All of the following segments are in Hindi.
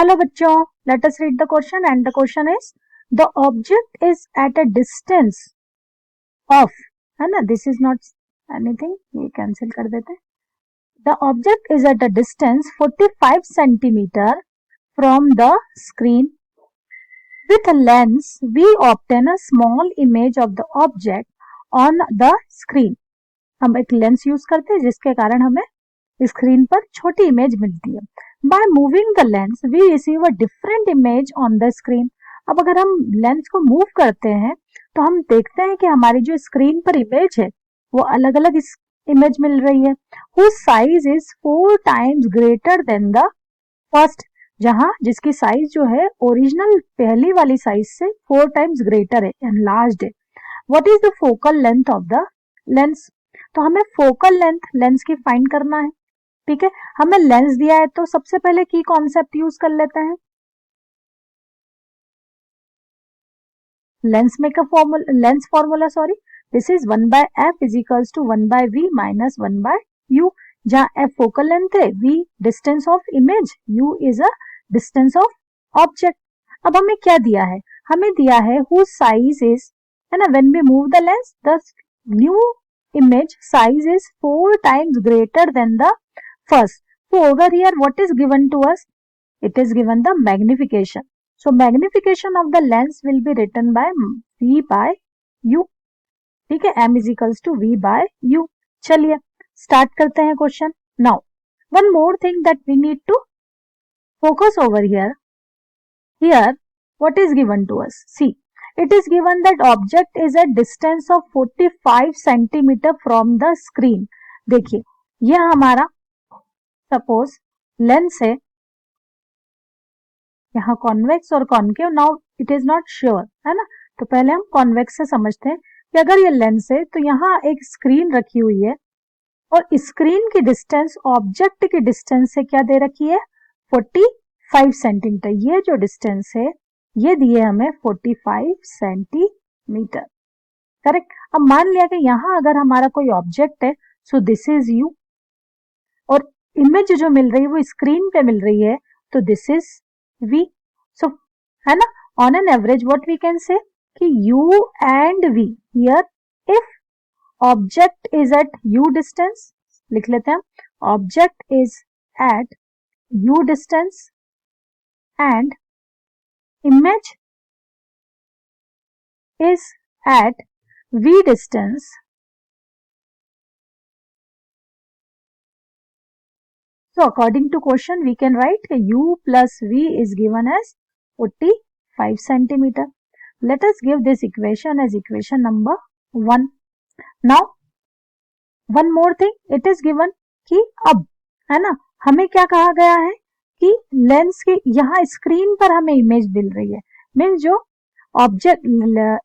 हेलो बच्चों, let us read the question and the question is the object is at a distance of, है ना, दिस इज नॉट एनीथिंग, ये कैंसिल कर देते हैं. The object is at a distance 45 centimetre from the screen. With a lens, we obtain a small image of the object on the screen. हम एक लेंस यूज करते हैं जिसके कारण हमें स्क्रीन पर छोटी इमेज मिलती है. By moving the lens, we receive a different image on the screen. अब अगर हम लेंस को मूव करते हैं तो हम देखते हैं कि हमारी जो स्क्रीन पर इमेज है वो अलग अलग इमेज मिल रही है. Whose size is 4 times greater than the first. जहां जिसकी साइज जो है ओरिजिनल पहली वाली साइज से 4 टाइम्स ग्रेटर है, एनलार्ज्ड है. What is the focal length of the lens. तो हमें फोकल लेंथ लेंस की फाइंड करना है. ठीक है, हमें लेंस दिया है तो सबसे पहले की कॉन्सेप्ट यूज कर लेते हैं. लेंस में का formula, lens formula sorry, this is 1 by F is equals to 1 by V minus 1 by U. जहां एफ फोकल लेंथ है, V distance of image, U is a distance of object. अब हमें क्या दिया है, हमें दिया है whose size is, है ना, when we move the lens the new image size is 4 times greater than the first. So over here what is given to us, it is given the magnification. So magnification of the lens will be written by v by u. ठीक है, m is equals to v by u. चलिए स्टार्ट करते हैं question. Now one more thing that we need to focus over here. Here, what is given to us? See, it is given that object is at distance of 45 centimeter from the screen. देखिए, यह हमारा सपोज लेंस है, यहाँ कॉन्वेक्स और concave. Now it is not sure, है ना, तो पहले हम कॉन्वेक्स से समझते हैं कि अगर ये लेंस है तो यहाँ एक स्क्रीन रखी हुई है और स्क्रीन की डिस्टेंस ऑब्जेक्ट की डिस्टेंस से क्या दे रखी है, 45 सेंटीमीटर. ये जो डिस्टेंस है ये दिए हमें 45 सेंटीमीटर. करेक्ट. अब मान लिया कि यहां अगर हमारा कोई ऑब्जेक्ट है, सो दिस इज यू, और इमेज जो मिल रही है वो स्क्रीन पे मिल रही है, तो दिस इज वी. सो है ना, on an average what we can say कि u and v. Here if object is at u distance, लिख लेते हैं, object is at u distance and image is at v distance, so according to question we can write u plus v is given as 45 centimeter. Let us give this equation as equation number 1. Now one more thing, it is given कि अब, है ना, हमें क्या कहा गया है कि लेंस के यहाँ स्क्रीन पर हमें इमेज मिल रही है, मीन जो ऑब्जेक्ट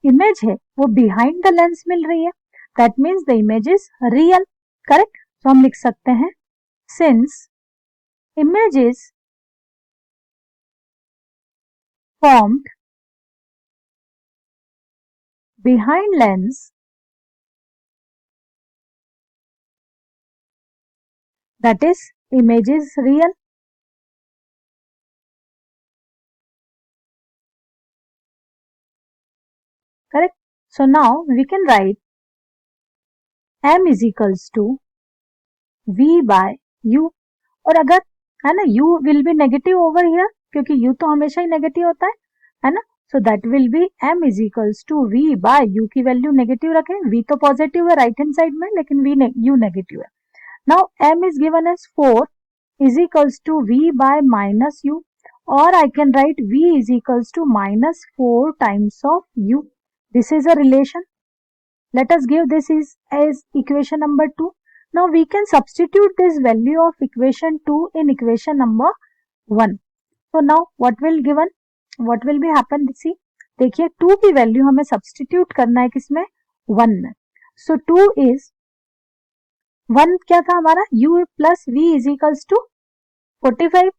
इमेज है वो बिहाइंड द लेंस मिल रही है, that means the image is real. Correct. तो हम लिख सकते हैं since image is formed behind lens, that is image is real. Correct. So now we can write m is equals to v by u. और अगर, है ना, u will be negative over here क्योंकि u तो हमेशा ही नेगेटिव होता है ना, so that will be m is equals to v by u की वैल्यू नेगेटिव रखें, v तो पॉजिटिव है राइट हैंड साइड में लेकिन u नेगेटिव है. Now m is given as 4 is equals to v by minus u, or I can write v is equals to minus 4 times of u. This is a relation. Let us give this is as equation number 2. Now we can substitute this value of equation 2 in equation number 1. So now what will be happen, see, देखिए 2 की वैल्यू हमें सब्सटीट्यूट करना है किसमें, 1 में. So 2 is 1 क्या था हमारा, u plus v is equals to 45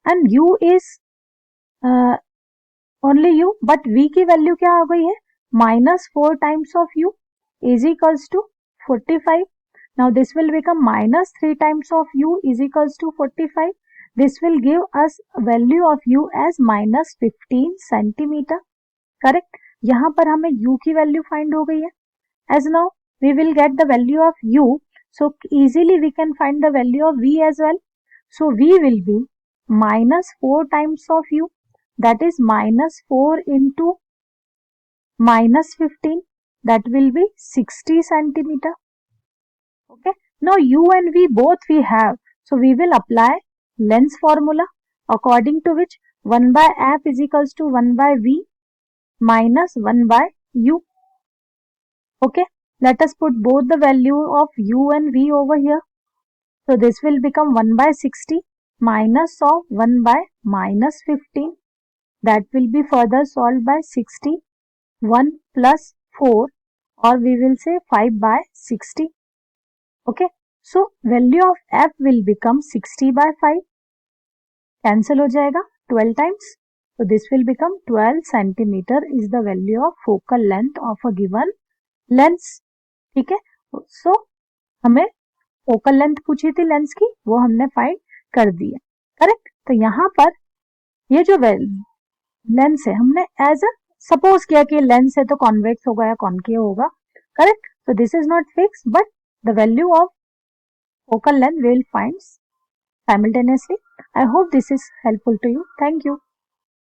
and u is only u, but v की वैल्यू क्या हो गई है, minus 4 times of u is equals to 45. Now this will become minus 3 times of u is equals to 45. this will give us value of u as -15 centimeter. Correct, यहाँ पर हमें u की वैल्यू फाइंड हो गई है. as now we will get the value of u, so easily we can find the value of v as well. So v will be -4 times of u, that is -4 into -15, that will be 60 centimeter. Okay, now u and v both we have, so we will apply lens formula, according to which 1 by f is equals to 1 by v minus 1 by u. Okay, let us put both the value of u and v over here. So this will become 1 by 60 minus of 1 by -15. That will be further solved by 60. 1 plus 4, or we will say 5 by 60. Okay, so value of f will become 60 by 5. Cancel हो जाएगा 12 times. So this will become 12 centimeter is the value of focal length of a given lens. ठीक है, so हमें फोकल लेंथ पूछी थी लेंस की, वो हमने फाइंड कर दी है. करेक्ट, तो यहाँ पर ये जो लेंस है हमने एज अ सपोज किया कि लेंस है तो कॉन्वेक्स होगा या कॉन्केव होगा. Correct, so this is not fixed, but the value of focal length we will find simultaneously. I hope this is helpful to you. Thank you.